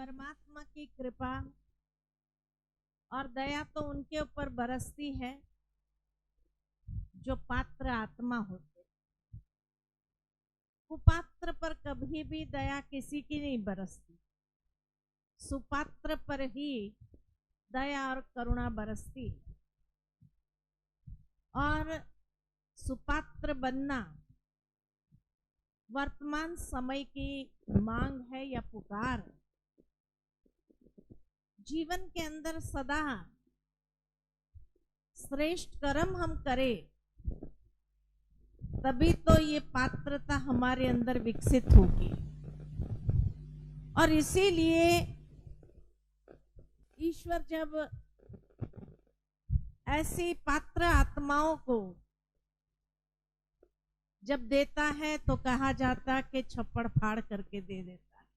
परमात्मा की कृपा और दया तो उनके ऊपर बरसती है जो पात्र आत्मा होते। कुपात्र पर कभी भी दया किसी की नहीं बरसती, सुपात्र पर ही दया और करुणा बरसती। और सुपात्र बनना वर्तमान समय की मांग है या पुकार। जीवन के अंदर सदा श्रेष्ठ कर्म हम करें तभी तो ये पात्रता हमारे अंदर विकसित होगी। और इसीलिए ईश्वर जब ऐसी पात्र आत्माओं को जब देता है तो कहा जाता कि छप्पड़ फाड़ करके दे देता है,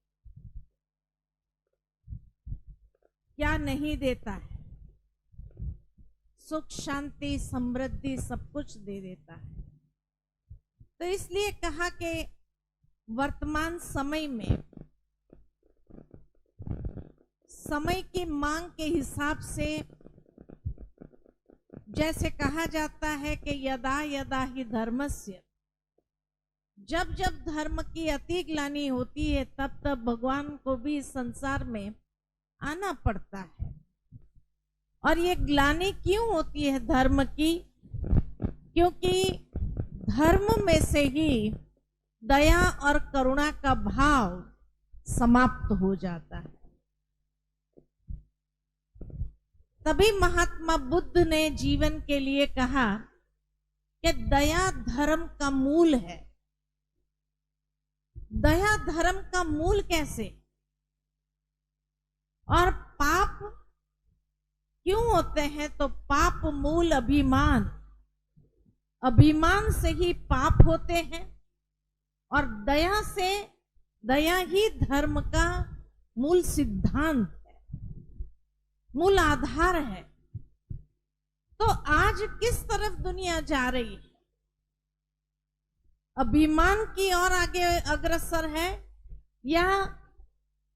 क्या नहीं देता है, सुख शांति समृद्धि सब कुछ दे देता है। तो इसलिए कहा कि वर्तमान समय में समय की मांग के हिसाब से जैसे कहा जाता है कि यदा यदा ही धर्मस्य, जब जब धर्म की अति ग्लानि होती है तब तब भगवान को भी इस संसार में आना पड़ता है। और ये ग्लानि क्यों होती है धर्म की? क्योंकि धर्म में से ही दया और करुणा का भाव समाप्त हो जाता है। तभी महात्मा बुद्ध ने जीवन के लिए कहा कि दया धर्म का मूल है। दया धर्म का मूल कैसे? और पाप क्यों होते हैं? तो पाप मूल अभिमान, अभिमान से ही पाप होते हैं। और दया से, दया ही धर्म का मूल सिद्धांत है, मूल आधार है। तो आज किस तरफ दुनिया जा रही है? अभिमान की ओर आगे अग्रसर है या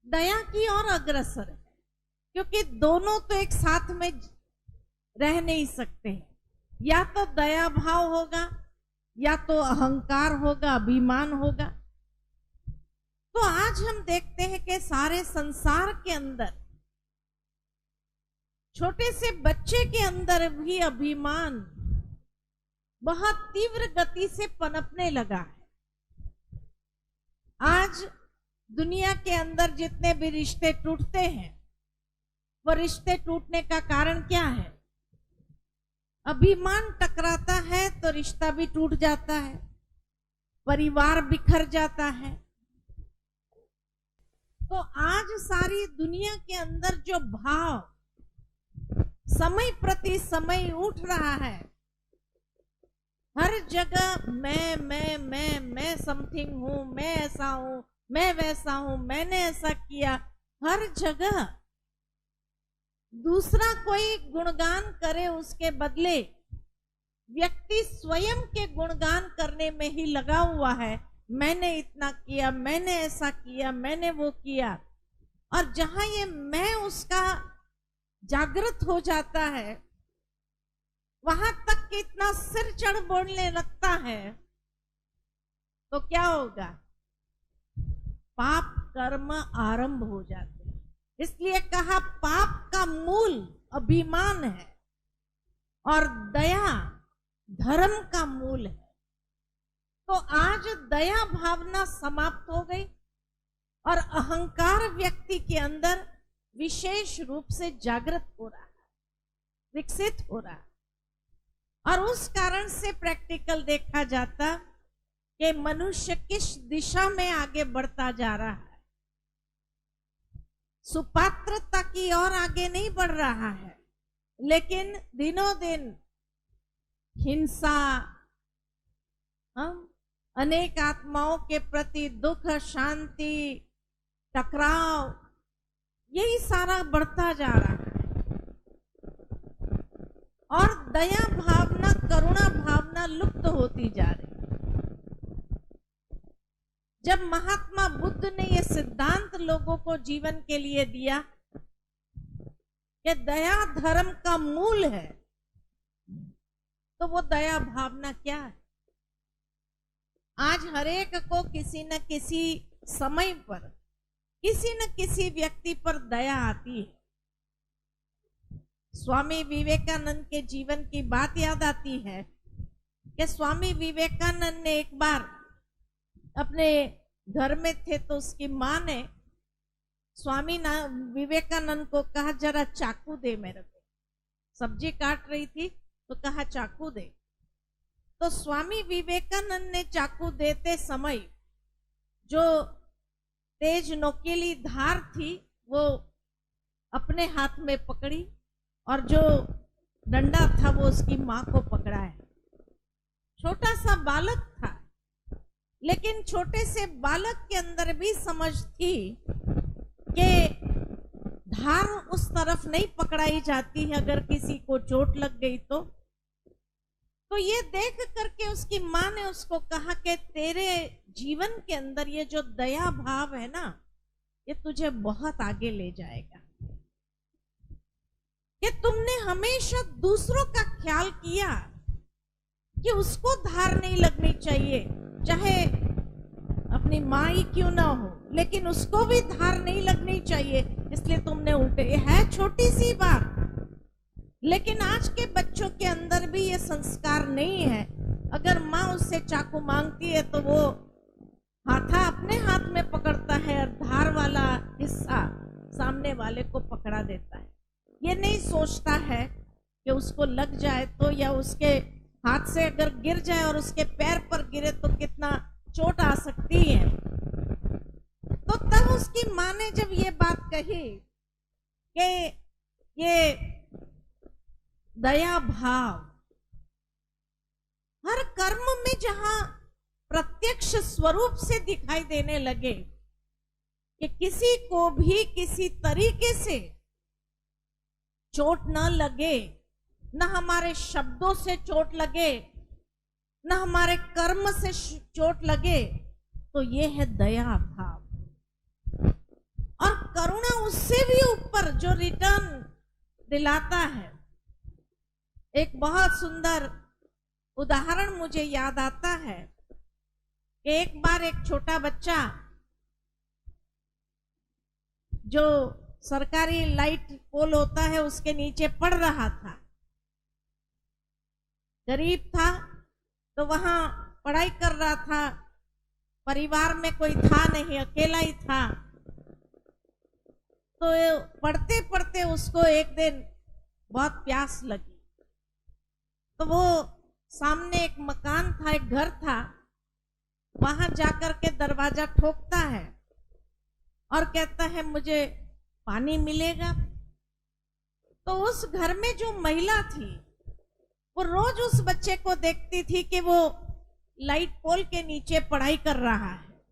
दया की ओर अग्रसर है? क्योंकि दोनों तो एक साथ में रह नहीं सकते। या तो दया भाव होगा या तो अहंकार होगा, अभिमान होगा। तो आज हम देखते हैं कि सारे संसार के अंदर, छोटे से बच्चे के अंदर भी अभिमान बहुत तीव्र गति से पनपने लगा है। आज दुनिया के अंदर जितने भी रिश्ते टूटते हैं, वो रिश्ते टूटने का कारण क्या है? अभिमान टकराता है तो रिश्ता भी टूट जाता है, परिवार बिखर जाता है। तो आज सारी दुनिया के अंदर जो भाव समय प्रति समय उठ रहा है, हर जगह मैं समथिंग हूं, मैं ऐसा हूं, मैं वैसा हूं, मैंने ऐसा किया। हर जगह दूसरा कोई गुणगान करे उसके बदले व्यक्ति स्वयं के गुणगान करने में ही लगा हुआ है। मैंने इतना किया, मैंने ऐसा किया, मैंने वो किया। और जहां ये मैं उसका जागृत हो जाता है, वहां तक कि इतना सिर चढ़ बोलने लगता है, तो क्या होगा? पाप कर्म आरंभ हो जाते। इसलिए कहा पाप का मूल अभिमान है और दया धर्म का मूल है। तो आज दया भावना समाप्त हो गई और अहंकार व्यक्ति के अंदर विशेष रूप से जागृत हो रहा है, विकसित हो रहा है। और उस कारण से प्रैक्टिकल देखा जाता कि मनुष्य किस दिशा में आगे बढ़ता जा रहा है। सुपात्रता की ओर आगे नहीं बढ़ रहा है, लेकिन दिनों दिन हिंसा, अनेक आत्माओं के प्रति दुख, शांति, टकराव, यही सारा बढ़ता जा रहा है। और दया भावना, करुणा भावना लुप्त होती जा रही है। जब महात्मा बुद्ध ने ये सिद्धांत लोगों को जीवन के लिए दिया कि दया धर्म का मूल है, तो वो दया भावना क्या है? आज हरेक को किसी न किसी समय पर किसी न किसी व्यक्ति पर दया आती है। स्वामी विवेकानंद के जीवन की बात याद आती है कि स्वामी विवेकानंद ने एक बार अपने घर में थे तो उसकी माँ ने स्वामी विवेकानंद को कहा, जरा चाकू दे मेरे को। सब्जी काट रही थी तो कहा चाकू दे। तो स्वामी विवेकानंद ने चाकू देते समय जो तेज नोकीली धार थी वो अपने हाथ में पकड़ी और जो डंडा था वो उसकी माँ को पकड़ा है। छोटा सा बालक था, लेकिन छोटे से बालक के अंदर भी समझ थी कि धार उस तरफ नहीं पकड़ाई जाती है अगर किसी को चोट लग गई तो ये देख करके उसकी माँ ने उसको कहा कि तेरे जीवन के अंदर ये जो दया भाव है ना, ये तुझे बहुत आगे ले जाएगा। कि तुमने हमेशा दूसरों का ख्याल किया कि उसको धार नहीं लगनी चाहिए, चाहे अपनी माँ ही क्यों ना हो, लेकिन उसको भी धार नहीं लगनी चाहिए, इसलिए तुमने उल्टे। ये है छोटी सी बात, लेकिन आज के बच्चों के अंदर भी ये संस्कार नहीं है। अगर माँ उससे चाकू मांगती है तो वो हाथा अपने हाथ में पकड़ता है और धार वाला हिस्सा सामने वाले को पकड़ा देता है। ये नहीं सोचता है कि उसको लग जाए तो, या उसके हाथ से अगर गिर जाए और उसके पैर पर गिरे तो कितना चोट आ सकती है। तो तब उसकी माँ ने जब ये बात कही कि ये दया भाव हर कर्म में जहां प्रत्यक्ष स्वरूप से दिखाई देने लगे कि किसी को भी किसी तरीके से चोट न लगे, न हमारे शब्दों से चोट लगे, न हमारे कर्म से चोट लगे, तो ये है दया भाव। और करुणा उससे भी ऊपर जो रिटर्न दिलाता है। एक बहुत सुंदर उदाहरण मुझे याद आता है कि एक बार एक छोटा बच्चा जो सरकारी लाइट पोल होता है उसके नीचे पड़ रहा था, गरीब था तो वहां पढ़ाई कर रहा था, परिवार में कोई था नहीं, अकेला ही था। तो पढ़ते पढ़ते उसको एक दिन बहुत प्यास लगी, तो वो सामने एक मकान था, एक घर था, वहां जाकर के दरवाजा ठोकता है और कहता है मुझे पानी मिलेगा। तो उस घर में जो महिला थी वो रोज उस बच्चे को देखती थी कि वो लाइट पोल के नीचे पढ़ाई कर रहा है,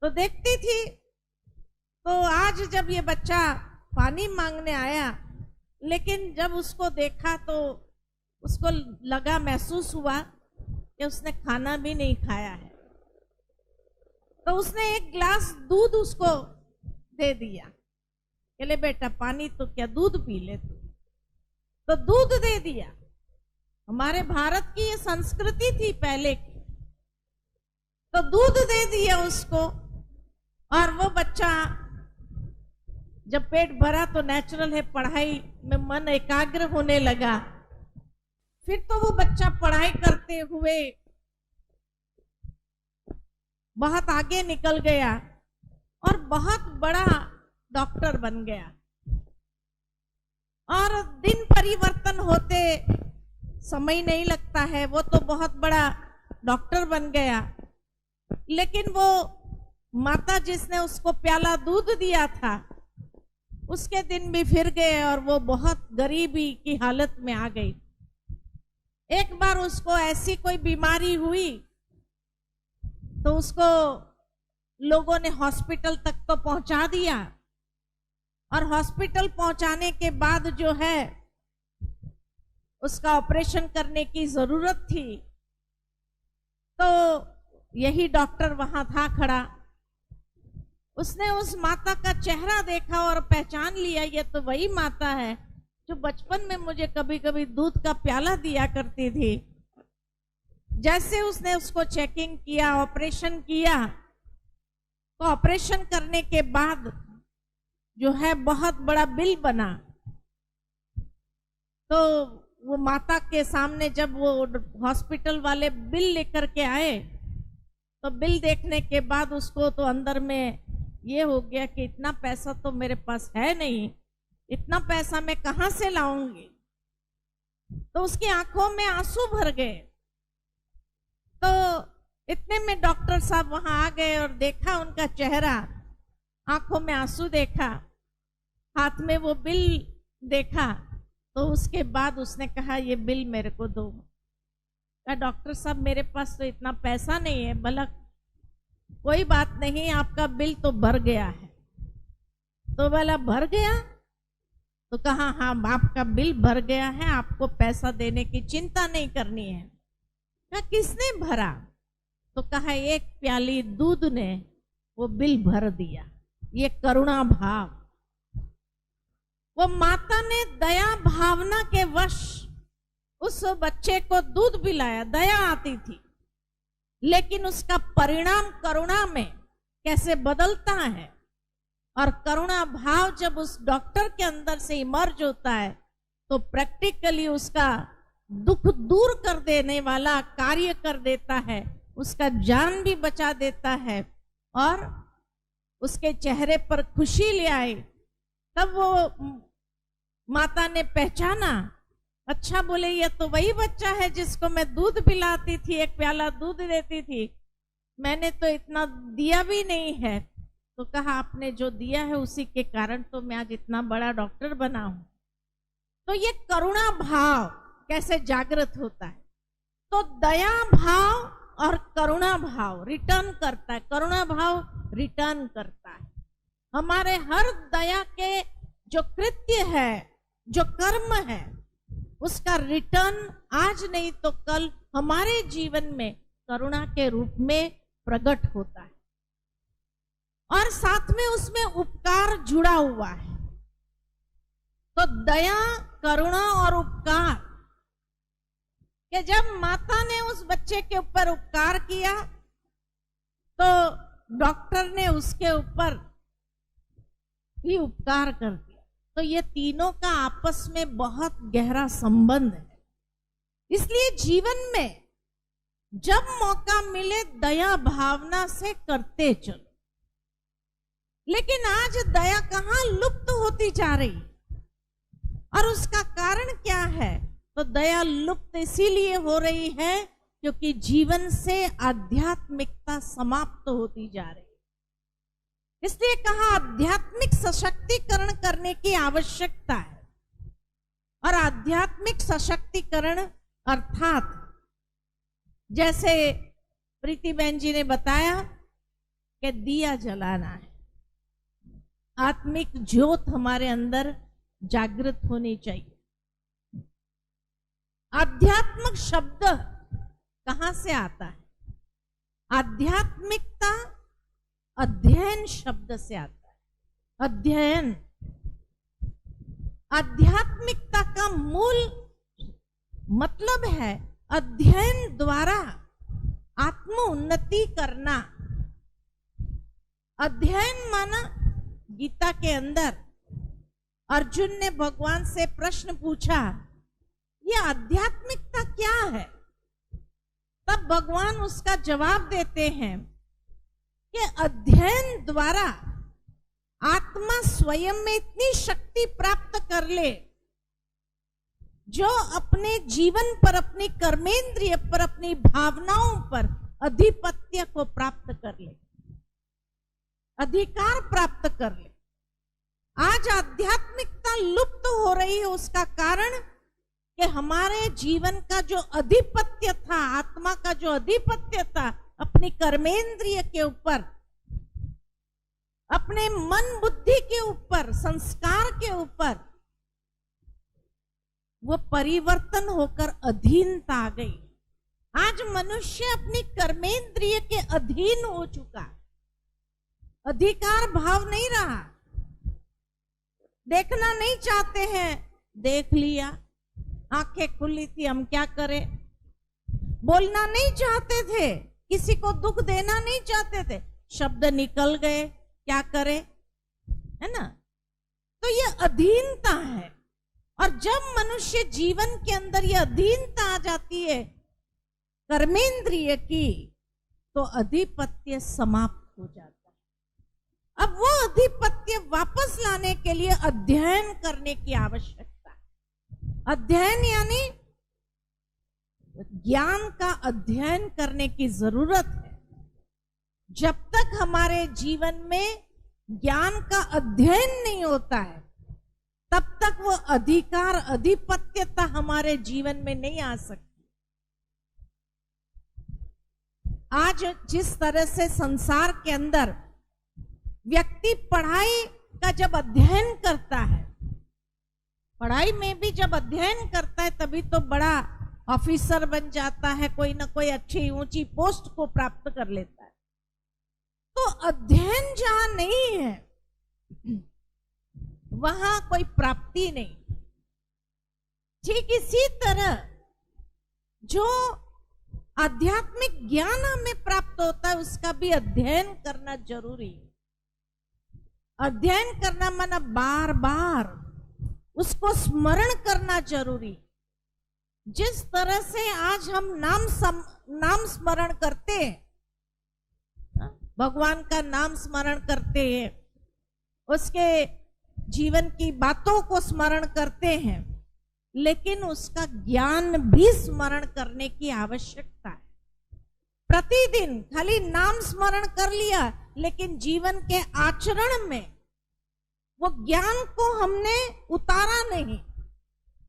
तो देखती थी। तो आज जब ये बच्चा पानी मांगने आया, लेकिन जब उसको देखा तो उसको लगा, महसूस हुआ कि उसने खाना भी नहीं खाया है। तो उसने एक गिलास दूध उसको दे दिया कि ले बेटा पानी तो क्या, दूध पी ले तू। तो दूध दे दिया। हमारे भारत की ये संस्कृति थी पहले की। तो दूध दे दिया उसको, और वो बच्चा जब पेट भरा तो नेचुरल है पढ़ाई में मन एकाग्र होने लगा। फिर तो वो बच्चा पढ़ाई करते हुए बहुत आगे निकल गया और बहुत बड़ा डॉक्टर बन गया। और दिन परिवर्तन होते समय नहीं लगता है, वो तो बहुत बड़ा डॉक्टर बन गया। लेकिन वो माता जिसने उसको प्याला दूध दिया था, उसके दिन भी फिर गए और वो बहुत गरीबी की हालत में आ गई। एक बार उसको ऐसी कोई बीमारी हुई तो उसको लोगों ने हॉस्पिटल तक तो पहुंचा दिया, और हॉस्पिटल पहुंचाने के बाद जो है उसका ऑपरेशन करने की जरूरत थी। तो यही डॉक्टर वहां था खड़ा। उसने उस माता का चेहरा देखा और पहचान लिया, ये तो वही माता है जो बचपन में मुझे कभी कभी दूध का प्याला दिया करती थी। जैसे उसने उसको चेकिंग किया, ऑपरेशन किया, तो ऑपरेशन करने के बाद जो है बहुत बड़ा बिल बना। तो वो माता के सामने जब वो हॉस्पिटल वाले बिल लेकर के आए, तो बिल देखने के बाद उसको तो अंदर में ये हो गया कि इतना पैसा तो मेरे पास है नहीं, इतना पैसा मैं कहां से लाऊंगी। तो उसकी आंखों में आंसू भर गए। तो इतने में डॉक्टर साहब वहां आ गए और देखा उनका चेहरा, आंखों में आंसू देखा, हाथ में वो बिल देखा। तो उसके बाद उसने कहा ये बिल मेरे को दो। कहा डॉक्टर साहब मेरे पास तो इतना पैसा नहीं है। बोला कोई बात नहीं, आपका बिल तो भर गया है। तो बोला भर गया? तो कहा हाँ आपका बिल भर गया है, आपको पैसा देने की चिंता नहीं करनी है। कहा किसने भरा? तो कहा एक प्याली दूध ने वो बिल भर दिया। ये करुणा भाव। वो माता ने दया भावना के वश उस बच्चे को दूध पिलाया, दया आती थी, लेकिन उसका परिणाम करुणा में कैसे बदलता है। और करुणा भाव जब उस डॉक्टर के अंदर से इमर्ज होता है तो प्रैक्टिकली उसका दुख दूर कर देने वाला कार्य कर देता है, उसका जान भी बचा देता है और उसके चेहरे पर खुशी ले आई। तब वो माता ने पहचाना, अच्छा बोले ये तो वही बच्चा है जिसको मैं दूध पिलाती थी, एक प्याला दूध देती थी, मैंने तो इतना दिया भी नहीं है। तो कहा आपने जो दिया है उसी के कारण तो मैं आज इतना बड़ा डॉक्टर बना हूं। तो ये करुणा भाव कैसे जागृत होता है। तो दया भाव और करुणा भाव रिटर्न करता है, करुणा भाव रिटर्न करता है। हमारे हर दया के जो कृत्य है, जो कर्म है, उसका रिटर्न आज नहीं तो कल हमारे जीवन में करुणा के रूप में प्रकट होता है। और साथ में उसमें उपकार जुड़ा हुआ है। तो दया, करुणा और उपकार कि जब माता ने उस बच्चे के ऊपर उपकार किया तो डॉक्टर ने उसके ऊपर भी उपकार कर दिया। तो ये तीनों का आपस में बहुत गहरा संबंध है। इसलिए जीवन में जब मौका मिले दया भावना से करते चलो। लेकिन आज दया कहां लुप्त होती जा रही और उसका कारण क्या है? तो दया लुप्त इसीलिए हो रही है क्योंकि जीवन से आध्यात्मिकता समाप्त होती जा रही है। इसलिए कहा आध्यात्मिक सशक्तिकरण करने की आवश्यकता है। और आध्यात्मिक सशक्तिकरण अर्थात जैसे प्रीति बहन जी ने बताया कि दिया जलाना है, आत्मिक ज्योत हमारे अंदर जागृत होनी चाहिए। आध्यात्मिक शब्द कहां से आता है? आध्यात्मिकता अध्ययन शब्द से आता है। अध्ययन, आध्यात्मिकता का मूल मतलब है अध्ययन द्वारा आत्म उन्नति करना। अध्ययन माना गीता के अंदर अर्जुन ने भगवान से प्रश्न पूछा, ये आध्यात्मिकता क्या है? तब भगवान उसका जवाब देते हैं कि अध्ययन द्वारा आत्मा स्वयं में इतनी शक्ति प्राप्त कर ले जो अपने जीवन पर, अपनी कर्मेंद्रिय पर, अपनी भावनाओं पर अधिपत्य को प्राप्त कर ले, अधिकार प्राप्त कर ले। आज आध्यात्मिकता लुप्त हो रही है। उसका कारण कि हमारे जीवन का जो अधिपत्य था, आत्मा का जो अधिपत्य था अपनी कर्मेंद्रिय के ऊपर, अपने मन बुद्धि के ऊपर, संस्कार के ऊपर, वो परिवर्तन होकर अधीनता आ गई। आज मनुष्य अपनी कर्मेंद्रिय के अधीन हो चुका है, अधिकार भाव नहीं रहा। देखना नहीं चाहते हैं, देख लिया, आंखें खुली थी, हम क्या करें। बोलना नहीं चाहते थे, किसी को दुख देना नहीं चाहते थे, शब्द निकल गए, क्या करें, है ना। तो ये अधीनता है। और जब मनुष्य जीवन के अंदर ये अधीनता आ जाती है कर्मेंद्रिय की, तो अधिपत्य समाप्त हो जाता है। अब वो अधिपत्य वापस लाने के लिए अध्ययन करने की आवश्यकता है। अध्ययन यानी ज्ञान का अध्ययन करने की जरूरत है। जब तक हमारे जीवन में ज्ञान का अध्ययन नहीं होता है, तब तक वो अधिकार अधिपत्यता हमारे जीवन में नहीं आ सकती। आज जिस तरह से संसार के अंदर व्यक्ति पढ़ाई का जब अध्ययन करता है, पढ़ाई में भी जब अध्ययन करता है तभी तो बड़ा ऑफिसर बन जाता है, कोई ना कोई अच्छी ऊंची पोस्ट को प्राप्त कर लेता है। तो अध्ययन जहां नहीं है वहां कोई प्राप्ति नहीं। ठीक इसी तरह जो आध्यात्मिक ज्ञान हमें प्राप्त होता है उसका भी अध्ययन करना जरूरी है। अध्ययन करना माना बार बार उसको स्मरण करना जरूरी। जिस तरह से आज हम नाम स्मरण करते हैं, भगवान का नाम स्मरण करते हैं, उसके जीवन की बातों को स्मरण करते हैं, लेकिन उसका ज्ञान भी स्मरण करने की आवश्यकता है। प्रतिदिन खाली नाम स्मरण कर लिया, लेकिन जीवन के आचरण में वो ज्ञान को हमने उतारा नहीं,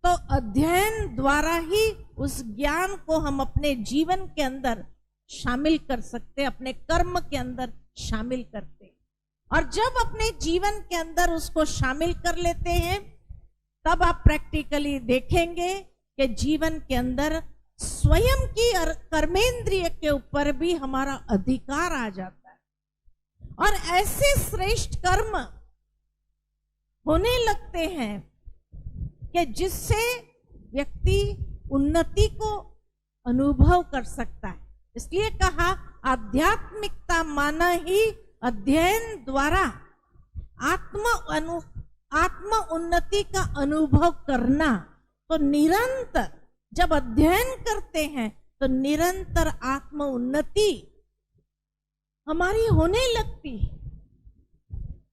तो अध्ययन द्वारा ही उस ज्ञान को हम अपने जीवन के अंदर शामिल कर सकते, अपने कर्म के अंदर शामिल करते। और जब अपने जीवन के अंदर उसको शामिल कर लेते हैं, तब आप प्रैक्टिकली देखेंगे कि जीवन के अंदर स्वयं की कर्मेंद्रिय के ऊपर भी हमारा अधिकार आ जाता है। और ऐसे श्रेष्ठ कर्म होने लगते हैं कि जिससे व्यक्ति उन्नति को अनुभव कर सकता है। इसलिए कहा आध्यात्मिकता माना ही अध्ययन द्वारा आत्म उन्नति का अनुभव करना। तो निरंतर जब अध्ययन करते हैं तो निरंतर आत्म उन्नति हमारी होने लगती है।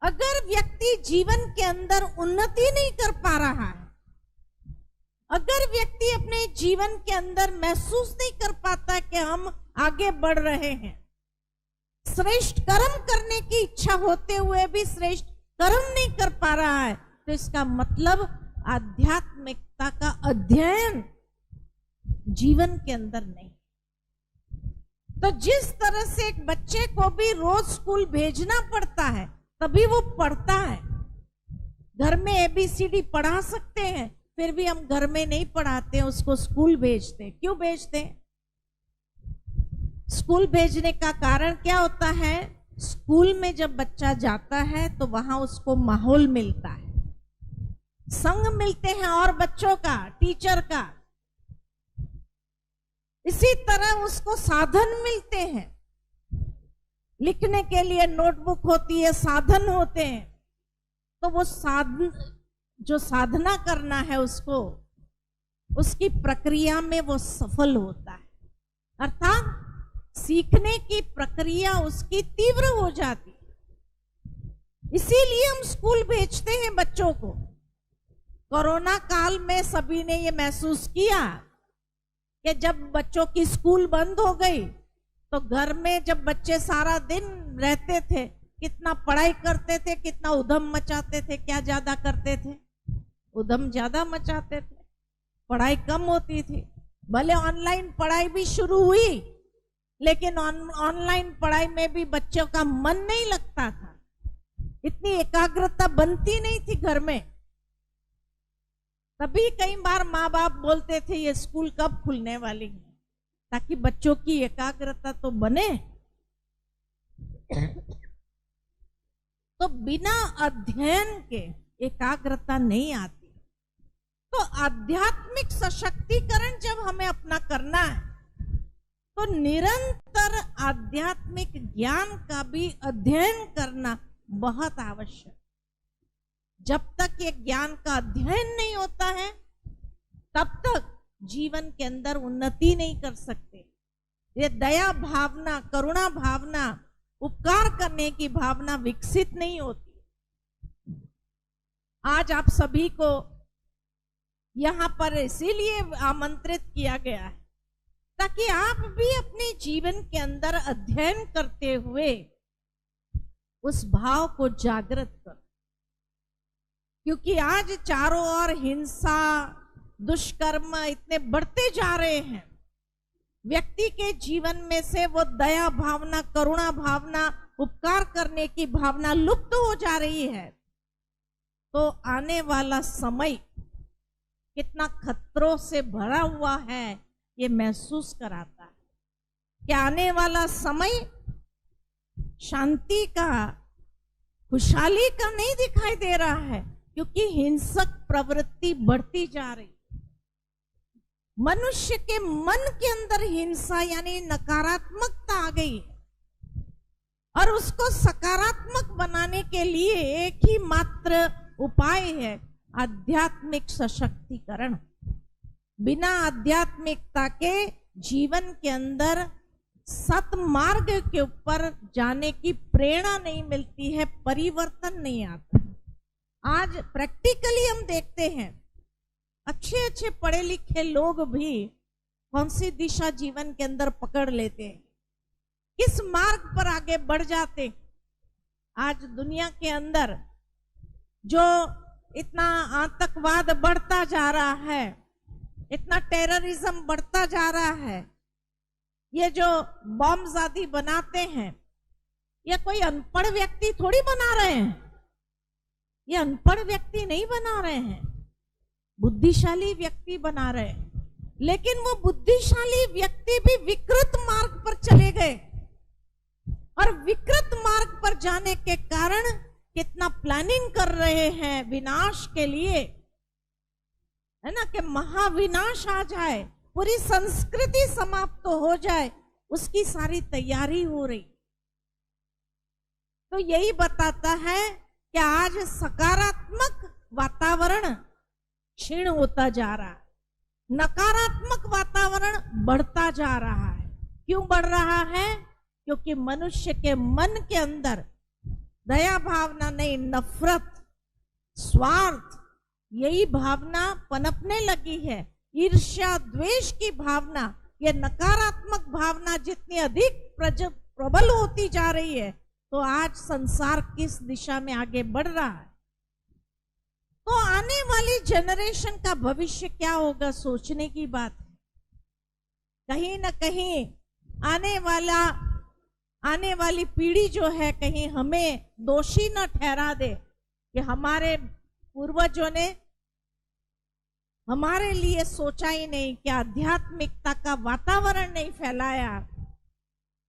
अगर व्यक्ति जीवन के अंदर उन्नति नहीं कर पा रहा है, अगर व्यक्ति अपने जीवन के अंदर महसूस नहीं कर पाता कि हम आगे बढ़ रहे हैं, श्रेष्ठ कर्म करने की इच्छा होते हुए भी श्रेष्ठ कर्म नहीं कर पा रहा है, तो इसका मतलब आध्यात्मिकता का अध्ययन जीवन के अंदर नहीं। तो जिस तरह से एक बच्चे को भी रोज स्कूल भेजना पड़ता है, तभी वो पढ़ता है। घर में ABCD पढ़ा सकते हैं, फिर भी हम घर में नहीं पढ़ाते हैं, उसको स्कूल भेजते हैं। क्यों भेजते हैं? स्कूल भेजने का कारण क्या होता है? स्कूल में जब बच्चा जाता है तो वहां उसको माहौल मिलता है, संग मिलते हैं और बच्चों का, टीचर का। इसी तरह उसको साधन मिलते हैं, लिखने के लिए नोटबुक होती है, साधन होते हैं। तो वो जो साधना करना है उसको, उसकी प्रक्रिया में वो सफल होता है, अर्थात सीखने की प्रक्रिया उसकी तीव्र हो जाती है। इसीलिए हम स्कूल भेजते हैं बच्चों को। कोरोना काल में सभी ने ये महसूस किया कि जब बच्चों की स्कूल बंद हो गई तो घर में जब बच्चे सारा दिन रहते थे, कितना पढ़ाई करते थे, कितना उधम मचाते थे। क्या ज्यादा करते थे? उधम ज्यादा मचाते थे, पढ़ाई कम होती थी। भले ऑनलाइन पढ़ाई भी शुरू हुई, लेकिन ऑनलाइन पढ़ाई में भी बच्चों का मन नहीं लगता था, इतनी एकाग्रता बनती नहीं थी घर में। तभी कई बार माँ बाप बोलते थे ये स्कूल कब खुलने वाली है, ताकि बच्चों की एकाग्रता तो बने। तो बिना अध्ययन के एकाग्रता नहीं आती। तो आध्यात्मिक सशक्तिकरण जब हमें अपना करना है तो निरंतर आध्यात्मिक ज्ञान का भी अध्ययन करना बहुत आवश्यक। जब तक ये ज्ञान का अध्ययन नहीं होता है तब तक जीवन के अंदर उन्नति नहीं कर सकते। ये दया भावना, करुणा भावना, उपकार करने की भावना विकसित नहीं होती। आज आप सभी को यहाँ पर इसीलिए आमंत्रित किया गया है ताकि आप भी अपने जीवन के अंदर अध्ययन करते हुए उस भाव को जागृत करो। क्योंकि आज चारों ओर हिंसा, दुष्कर्म इतने बढ़ते जा रहे हैं। व्यक्ति के जीवन में से वो दया भावना, करुणा भावना, उपकार करने की भावना लुप्त हो जा रही है। तो आने वाला समय कितना खतरों से भरा हुआ है ये महसूस कराता है कि आने वाला समय शांति का, खुशहाली का नहीं दिखाई दे रहा है, क्योंकि हिंसक प्रवृत्ति बढ़ती जा रही। मनुष्य के मन के अंदर हिंसा यानी नकारात्मकता आ गई है और उसको सकारात्मक बनाने के लिए एक ही मात्र उपाय है, आध्यात्मिक सशक्तिकरण। बिना आध्यात्मिकता के जीवन के अंदर सतमार्ग के ऊपर जाने की प्रेरणा नहीं मिलती है, परिवर्तन नहीं आता। आज प्रैक्टिकली हम देखते हैं अच्छे अच्छे पढ़े लिखे लोग भी कौन सी दिशा जीवन के अंदर पकड़ लेते हैं, किस मार्ग पर आगे बढ़ जाते। आज दुनिया के अंदर जो इतना आतंकवाद बढ़ता जा रहा है, इतना टेररिज्म बढ़ता जा रहा है, ये जो बॉम्ब आदि बनाते हैं, ये कोई अनपढ़ व्यक्ति थोड़ी बना रहे हैं। ये अनपढ़ व्यक्ति नहीं बना रहे हैं, बुद्धिशाली व्यक्ति बना रहे हैं। लेकिन वो बुद्धिशाली व्यक्ति भी विकृत मार्ग पर चले गए और विकृत मार्ग पर जाने के कारण कितना प्लानिंग कर रहे हैं विनाश के लिए, है ना, कि महाविनाश आ जाए, पूरी संस्कृति समाप्त तो हो जाए, उसकी सारी तैयारी हो रही। तो यही बताता है कि आज सकारात्मक वातावरण क्षीण होता जा रहा है, नकारात्मक वातावरण बढ़ता जा रहा है। क्यों बढ़ रहा है? क्योंकि मनुष्य के मन के अंदर दया भावना नहीं, नफरत, स्वार्थ, यही भावना पनपने लगी है। ईर्ष्या, द्वेष की भावना, ये नकारात्मक भावना जितनी अधिक प्रबल होती जा रही है, तो आज संसार किस दिशा में आगे बढ़ रहा है। तो आने वाली जनरेशन का भविष्य क्या होगा, सोचने की बात है। कहीं ना कहीं आने वाली पीढ़ी जो है कहीं हमें दोषी न ठहरा दे कि हमारे पूर्वजों ने हमारे लिए सोचा ही नहीं, कि आध्यात्मिकता का वातावरण नहीं फैलाया,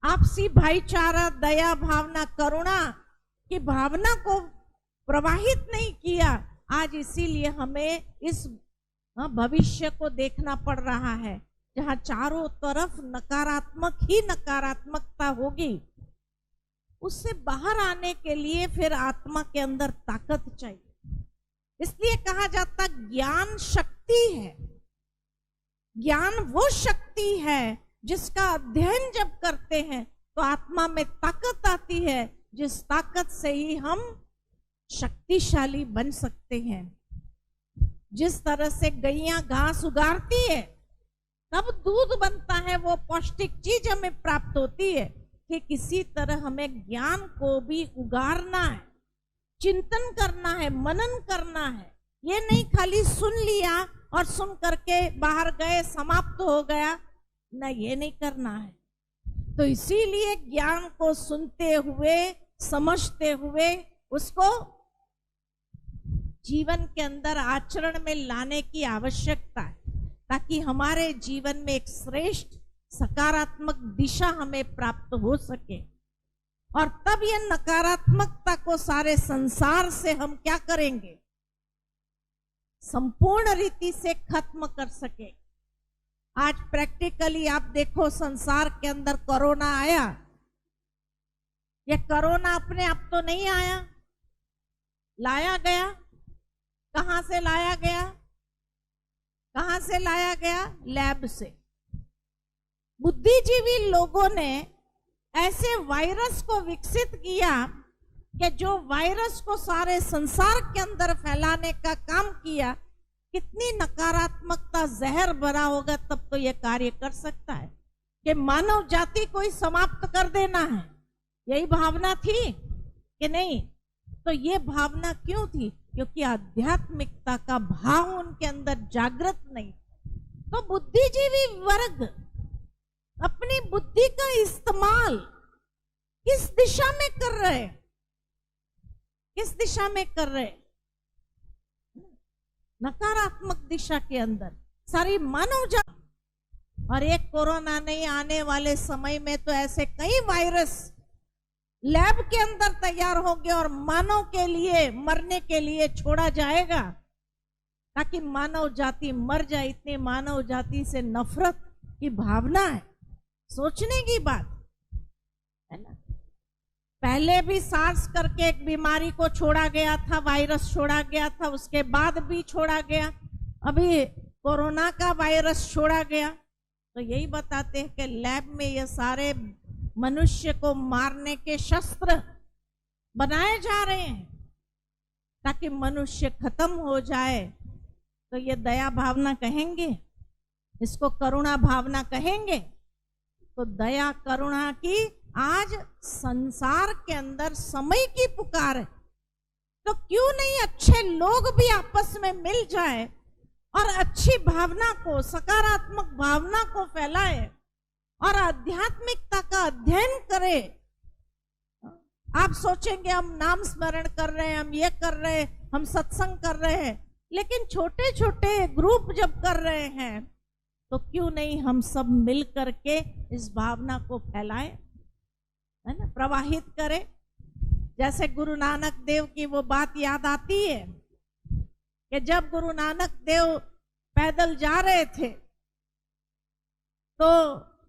आपसी भाईचारा, दया भावना, करुणा की भावना को प्रवाहित नहीं किया। आज इसीलिए हमें इस भविष्य को देखना पड़ रहा है जहां चारों तरफ नकारात्मक ही नकारात्मकता होगी। उससे बाहर आने के लिए फिर आत्मा के अंदर ताकत चाहिए। इसलिए कहा जाता ज्ञान शक्ति है। ज्ञान वो शक्ति है जिसका अध्ययन जब करते हैं तो आत्मा में ताकत आती है, जिस ताकत से ही हम शक्तिशाली बन सकते हैं। जिस तरह से गैया घास उगारती है तब दूध बनता है, वो पौष्टिक चीज हमें प्राप्त होती है, कि किसी तरह हमें ज्ञान को भी उगारना है, चिंतन करना है, मनन करना है। ये नहीं खाली सुन लिया और सुन करके बाहर गए, समाप्त हो गया, ना, ये नहीं करना है। तो इसीलिए ज्ञान को सुनते हुए, समझते हुए उसको जीवन के अंदर आचरण में लाने की आवश्यकता है, ताकि हमारे जीवन में एक श्रेष्ठ सकारात्मक दिशा हमें प्राप्त हो सके, और तब ये नकारात्मकता को सारे संसार से हम क्या करेंगे, संपूर्ण रीति से खत्म कर सके। आज प्रैक्टिकली आप देखो, संसार के अंदर कोरोना आया, ये कोरोना अपने आप तो नहीं आया, लाया गया। कहां से लाया गया? कहां से लाया गया? लैब से। बुद्धिजीवी लोगों ने ऐसे वायरस को विकसित किया कि जो वायरस को सारे संसार के अंदर फैलाने का काम किया। कितनी नकारात्मकता, जहर भरा होगा तब तो यह कार्य कर सकता है कि मानव जाति को ही समाप्त कर देना है। यही भावना थी कि नहीं? तो ये भावना क्यों थी? क्योंकि आध्यात्मिकता का भाव उनके अंदर जागृत नहीं। तो बुद्धिजीवी वर्ग अपनी बुद्धि का इस्तेमाल किस दिशा में कर रहे? किस दिशा में कर रहे? नकारात्मक दिशा के अंदर सारी मानव जाति। और एक कोरोना नहीं, आने वाले समय में तो ऐसे कई वायरस लैब के अंदर तैयार होंगे और मानव के लिए, मरने के लिए छोड़ा जाएगा, ताकि मानव जाति मर जाए। इतनी मानव जाति से नफरत की भावना है, सोचने की बात है ना। पहले भी सार्स करके एक बीमारी को छोड़ा गया था, वायरस छोड़ा गया था, उसके बाद भी छोड़ा गया, अभी कोरोना का वायरस छोड़ा गया। तो यही बताते हैं कि लैब में ये सारे मनुष्य को मारने के शस्त्र बनाए जा रहे हैं ताकि मनुष्य खत्म हो जाए। तो ये दया भावना कहेंगे, इसको करुणा भावना कहेंगे। तो दया करुणा की आज संसार के अंदर समय की पुकार है। तो क्यों नहीं अच्छे लोग भी आपस में मिल जाए और अच्छी भावना को, सकारात्मक भावना को फैलाए और आध्यात्मिकता का अध्ययन करे। आप सोचेंगे हम नाम स्मरण कर रहे हैं, हम ये कर रहे हैं, हम सत्संग कर रहे हैं, लेकिन छोटे छोटे ग्रुप जब कर रहे हैं तो क्यों नहीं हम सब मिल करके इस भावना को फैलाएं, है ना, प्रवाहित करें। जैसे गुरु नानक देव की वो बात याद आती है कि जब गुरु नानक देव पैदल जा रहे थे तो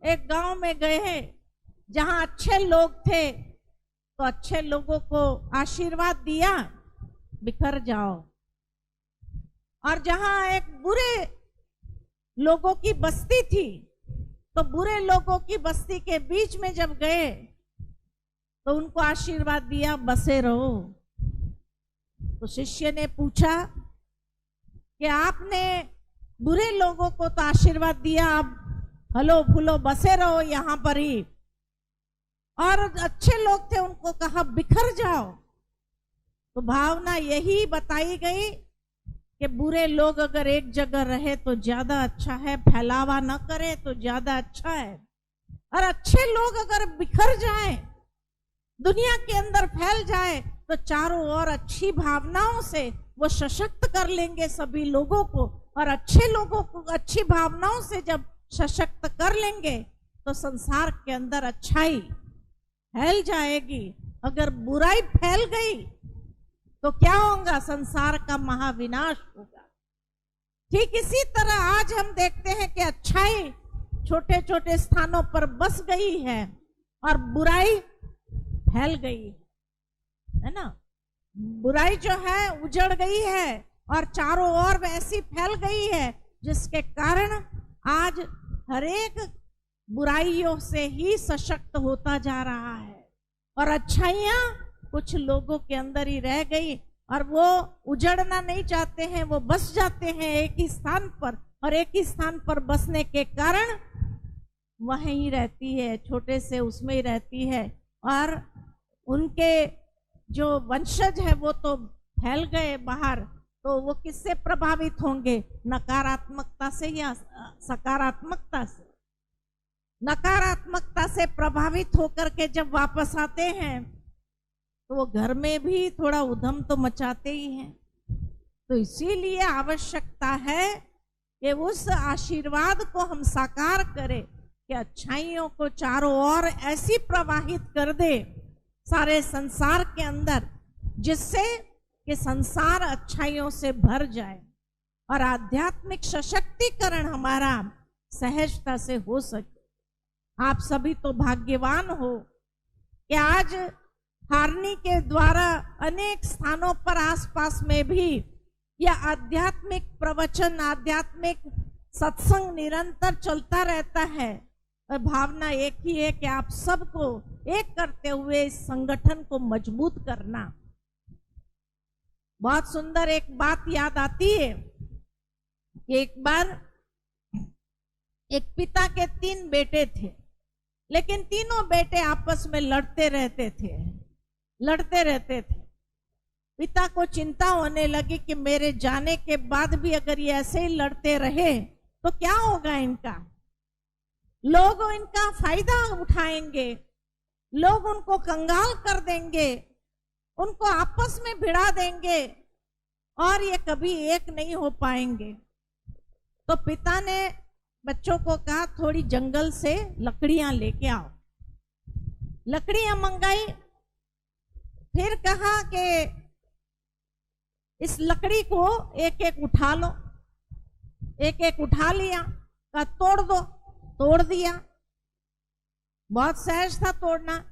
एक गांव में गए जहां अच्छे लोग थे, तो अच्छे लोगों को आशीर्वाद दिया, बिखर जाओ। और जहां एक बुरे लोगों की बस्ती थी, तो बुरे लोगों की बस्ती के बीच में जब गए तो उनको आशीर्वाद दिया, बसे रहो। तो शिष्य ने पूछा कि आपने बुरे लोगों को तो आशीर्वाद दिया, अब हलो फुलो बसे रहो यहां पर ही, और अच्छे लोग थे उनको कहा बिखर जाओ। तो भावना यही बताई गई कि बुरे लोग अगर एक जगह रहे तो ज्यादा अच्छा है, फैलावा न करे तो ज्यादा अच्छा है। और अच्छे लोग अगर बिखर जाए, दुनिया के अंदर फैल जाए, तो चारों ओर अच्छी भावनाओं से वो सशक्त कर लेंगे सभी लोगों को। और अच्छे लोगों को अच्छी भावनाओं से जब सशक्त कर लेंगे तो संसार के अंदर अच्छाई फैल जाएगी। अगर बुराई फैल गई तो क्या होगा? संसार का महाविनाश होगा। ठीक इसी तरह आज हम देखते हैं कि अच्छाई छोटे छोटे स्थानों पर बस गई है और बुराई फैल गई है ना। बुराई जो है उजड़ गई है और चारों ओर वैसी फैल गई है जिसके कारण आज हरेक बुराइयों से ही सशक्त होता जा रहा है और अच्छाइयां कुछ लोगों के अंदर ही रह गई और वो उजड़ना नहीं चाहते हैं, वो बस जाते हैं एक ही स्थान पर, और एक ही स्थान पर बसने के कारण वहीं रहती है, छोटे से उसमें ही रहती है। और उनके जो वंशज है वो तो फैल गए बाहर, तो वो किससे प्रभावित होंगे? नकारात्मकता से या सकारात्मकता से? नकारात्मकता से प्रभावित होकर के जब वापस आते हैं तो वो घर में भी थोड़ा उधम तो मचाते ही हैं। तो इसीलिए आवश्यकता है कि उस आशीर्वाद को हम साकार करें कि कि अच्छाइयों को चारों ओर ऐसी प्रवाहित कर दे सारे संसार के अंदर, जिससे कि संसार अच्छाइयों से भर जाए और आध्यात्मिक सशक्तिकरण हमारा सहजता से हो सके। आप सभी तो भाग्यवान हो कि आज हारनी के द्वारा अनेक स्थानों पर आसपास में भी यह आध्यात्मिक प्रवचन, आध्यात्मिक सत्संग निरंतर चलता रहता है। और भावना एक ही है कि आप सबको एक करते हुए इस संगठन को मजबूत करना। बहुत सुंदर एक बात याद आती है कि एक बार एक पिता के 3 बेटे थे, लेकिन तीनों बेटे आपस में लड़ते रहते थे। पिता को चिंता होने लगी कि मेरे जाने के बाद भी अगर ये ऐसे ही लड़ते रहे तो क्या होगा इनका, लोग इनका फायदा उठाएंगे, लोग उनको कंगाल कर देंगे, उनको आपस में भिड़ा देंगे और ये कभी एक नहीं हो पाएंगे। तो पिता ने बच्चों को कहा थोड़ी जंगल से लकड़ियां लेके आओ। लकड़ियां मंगाई, फिर कहा कि इस लकड़ी को एक एक उठा लो। एक एक उठा लिया, कहा तोड़ दो, तोड़ दिया। बहुत सहज था तोड़ना।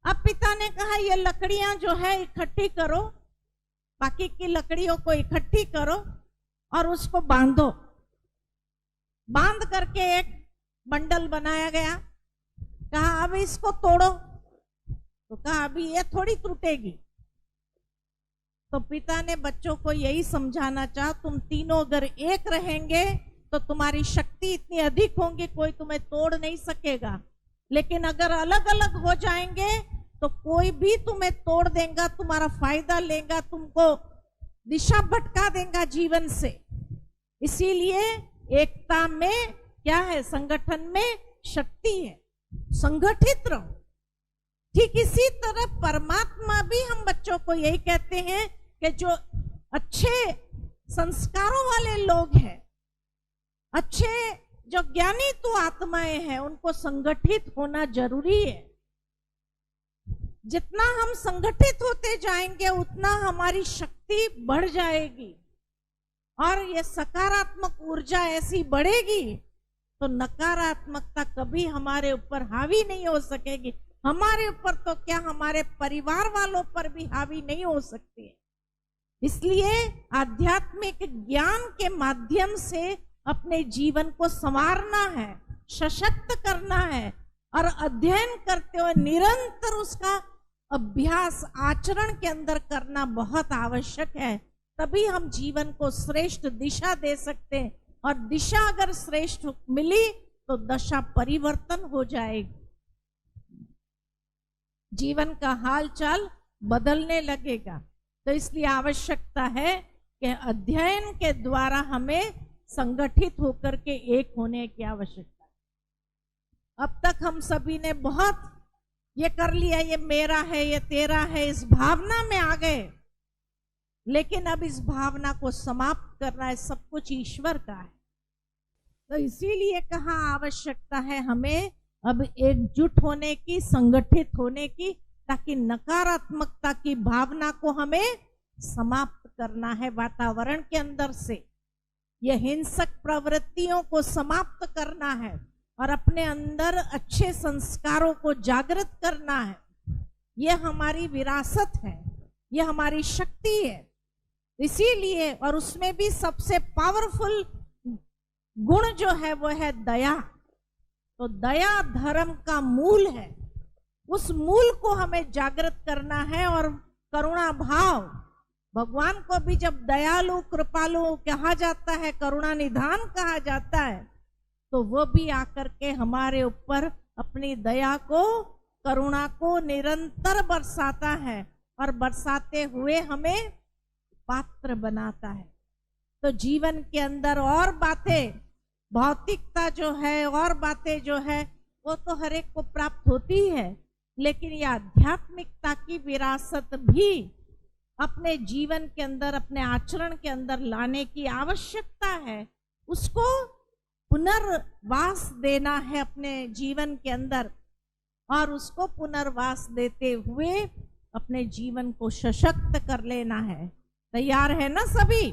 अब पिता ने कहा ये लकड़ियां जो है इकट्ठी करो, बाकी की लकड़ियों को इकट्ठी करो और उसको बांधो। बांध करके एक बंडल बनाया गया। कहा अब इसको तोड़ो, तो कहा अभी ये थोड़ी टूटेगी। तो पिता ने बच्चों को यही समझाना चाहा, तुम तीनों अगर एक रहेंगे तो तुम्हारी शक्ति इतनी अधिक होगी, कोई तुम्हें तोड़ नहीं सकेगा। लेकिन अगर अलग अलग हो जाएंगे तो कोई भी तुम्हें तोड़ देगा, तुम्हारा फायदा लेगा, तुमको दिशा भटका देगा जीवन से। इसीलिए एकता में क्या है, संगठन में शक्ति है, संगठित रहो। ठीक इसी तरह परमात्मा भी हम बच्चों को यही कहते हैं कि जो अच्छे संस्कारों वाले लोग हैं, अच्छे जो ज्ञानी तो आत्माएं हैं, उनको संगठित होना जरूरी है। जितना हम संगठित होते जाएंगे उतना हमारी शक्ति बढ़ जाएगी और ये सकारात्मक ऊर्जा ऐसी बढ़ेगी तो नकारात्मकता कभी हमारे ऊपर हावी नहीं हो सकेगी। हमारे ऊपर तो क्या, हमारे परिवार वालों पर भी हावी नहीं हो सकती है। इसलिए आध्यात्मिक ज्ञान के माध्यम से अपने जीवन को संवारना है, सशक्त करना है और अध्ययन करते हुए निरंतर उसका अभ्यास आचरण के अंदर करना बहुत आवश्यक है। तभी हम जीवन को श्रेष्ठ दिशा दे सकते हैं और दिशा अगर श्रेष्ठ मिली तो दशा परिवर्तन हो जाएगी, जीवन का हाल चाल बदलने लगेगा। तो इसलिए आवश्यकता है कि अध्ययन के द्वारा हमें संगठित होकर के एक होने की आवश्यकता है। अब तक हम सभी ने बहुत ये कर लिया, ये मेरा है, ये तेरा है, इस भावना में आ गए। लेकिन अब इस भावना को समाप्त करना है, सब कुछ ईश्वर का है। तो इसीलिए कहा आवश्यकता है हमें अब एकजुट होने की, संगठित होने की, ताकि नकारात्मकता की भावना को हमें समाप्त करना है वातावरण के अंदर से। यह हिंसक प्रवृत्तियों को समाप्त करना है और अपने अंदर अच्छे संस्कारों को जागृत करना है। यह हमारी विरासत है, यह हमारी शक्ति है। इसीलिए और उसमें भी सबसे पावरफुल गुण जो है वो है दया। तो दया धर्म का मूल है, उस मूल को हमें जागृत करना है। और करुणा भाव, भगवान को भी जब दयालु कृपालु कहा जाता है, करुणा निधान कहा जाता है, तो वो भी आकर के हमारे ऊपर अपनी दया को, करुणा को निरंतर बरसाता है और बरसाते हुए हमें पात्र बनाता है। तो जीवन के अंदर और बातें, भौतिकता जो है और बातें जो है वो तो हर एक को प्राप्त होती है, लेकिन यह आध्यात्मिकता की विरासत भी अपने जीवन के अंदर, अपने आचरण के अंदर लाने की आवश्यकता है। उसको पुनर्वास देना है अपने जीवन के अंदर, और उसको पुनर्वास देते हुए अपने जीवन को सशक्त कर लेना है। तैयार है ना सभी?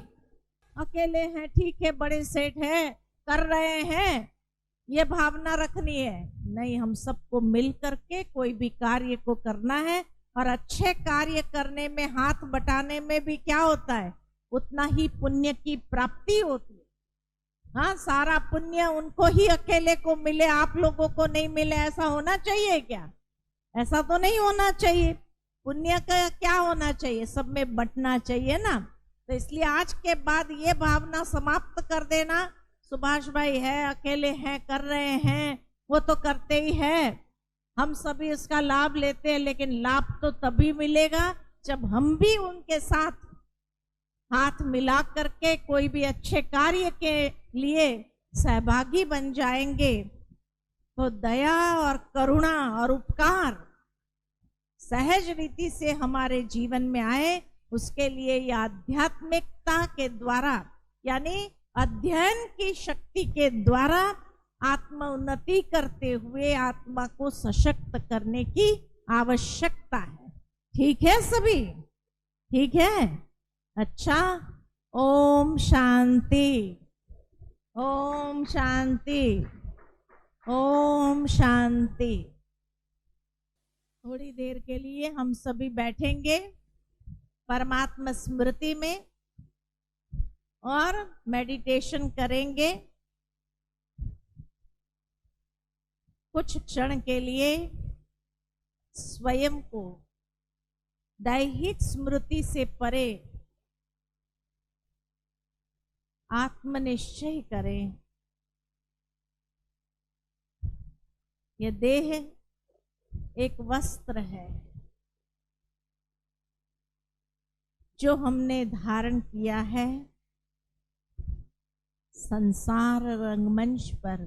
अकेले हैं ठीक है, बड़े सेठ है, कर रहे हैं, ये भावना रखनी है नहीं। हम सबको मिल करके कोई भी कार्य को करना है, और अच्छे कार्य करने में, हाथ बटाने में भी क्या होता है, उतना ही पुण्य की प्राप्ति होती है। हाँ, सारा पुण्य उनको ही अकेले को मिले, आप लोगों को नहीं मिले, ऐसा होना चाहिए क्या? ऐसा तो नहीं होना चाहिए। पुण्य का क्या होना चाहिए, सब में बंटना चाहिए ना। तो इसलिए आज के बाद ये भावना समाप्त कर देना, सुभाष भाई है, अकेले हैं, कर रहे हैं, वो तो करते ही है, हम सभी इसका लाभ लेते हैं, लेकिन लाभ तो तभी मिलेगा जब हम भी उनके साथ हाथ मिला करके कोई भी अच्छे कार्य के लिए सहभागी बन जाएंगे। तो दया और करुणा और उपकार सहज रीति से हमारे जीवन में आए, उसके लिए यह आध्यात्मिकता के द्वारा, यानी अध्ययन की शक्ति के द्वारा आत्म उन्नति करते हुए आत्मा को सशक्त करने की आवश्यकता है। ठीक है सभी? ठीक है, अच्छा। ओम शांति, ओम शांति, ओम शांति। थोड़ी देर के लिए हम सभी बैठेंगे परमात्मा स्मृति में और मेडिटेशन करेंगे। कुछ क्षण के लिए स्वयं को दैहिक स्मृति से परे आत्मनिश्चय करें। यह देह एक वस्त्र है जो हमने धारण किया है संसार रंगमंच पर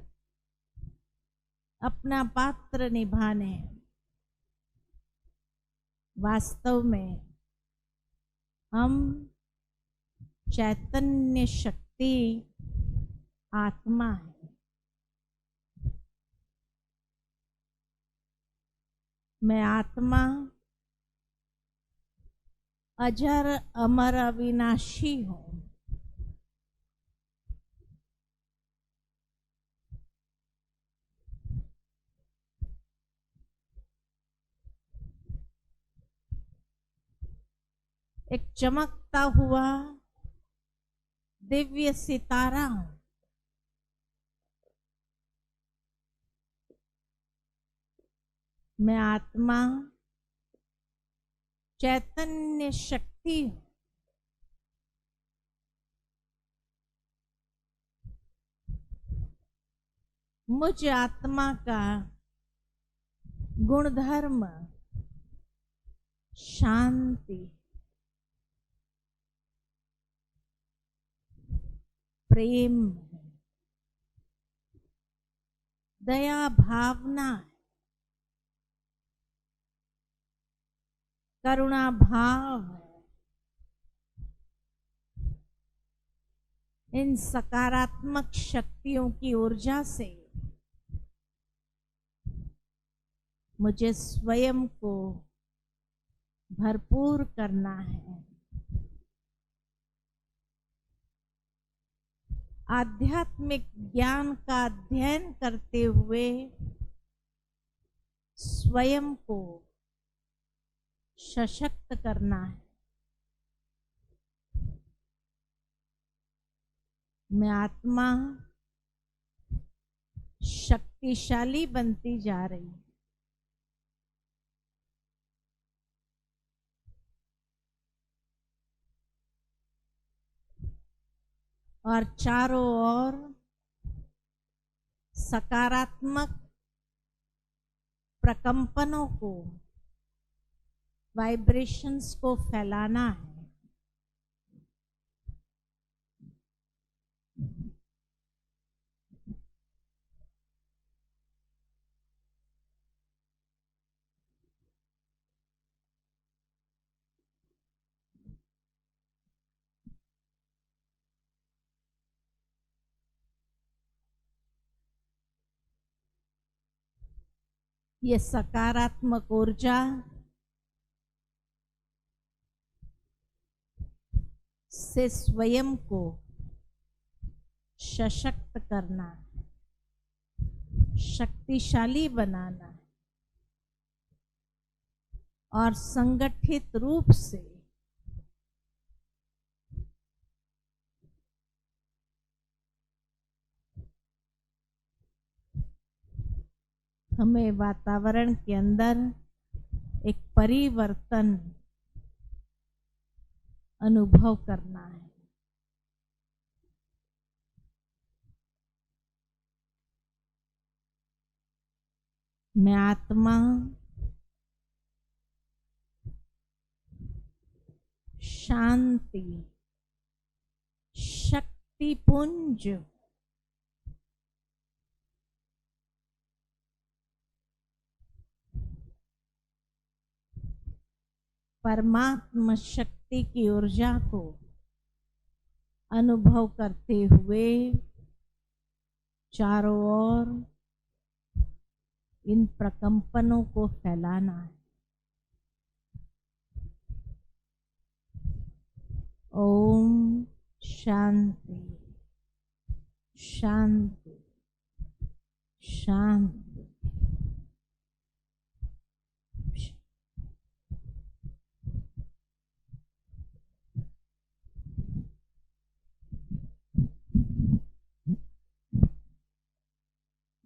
अपना पात्र निभाने। वास्तव में हम चैतन्य शक्ति आत्मा है। मैं आत्मा अजर अमर अविनाशी हूं। एक चमकता हुआ दिव्य सितारा हूं। मैं आत्मा चैतन्य शक्ति हूं। मुझ आत्मा का गुणधर्म शांति, प्रेम, दया भावना, करुणा भाव है। इन सकारात्मक शक्तियों की ऊर्जा से मुझे स्वयं को भरपूर करना है। आध्यात्मिक ज्ञान का अध्ययन करते हुए स्वयं को सशक्त करना है। मैं आत्मा शक्तिशाली बनती जा रही हूं। और चारों ओर सकारात्मक प्रकंपनों को, वाइब्रेशंस को फैलाना है। ये सकारात्मक ऊर्जा से स्वयं को सशक्त करना, शक्तिशाली बनाना और संगठित रूप से हमें वातावरण के अंदर एक परिवर्तन अनुभव करना है। मैं आत्मा शांति शक्तिपुंज परमात्मा शक्ति की ऊर्जा को अनुभव करते हुए चारों ओर इन प्रकंपनों को फैलाना है। ओम शांति शांति शांति।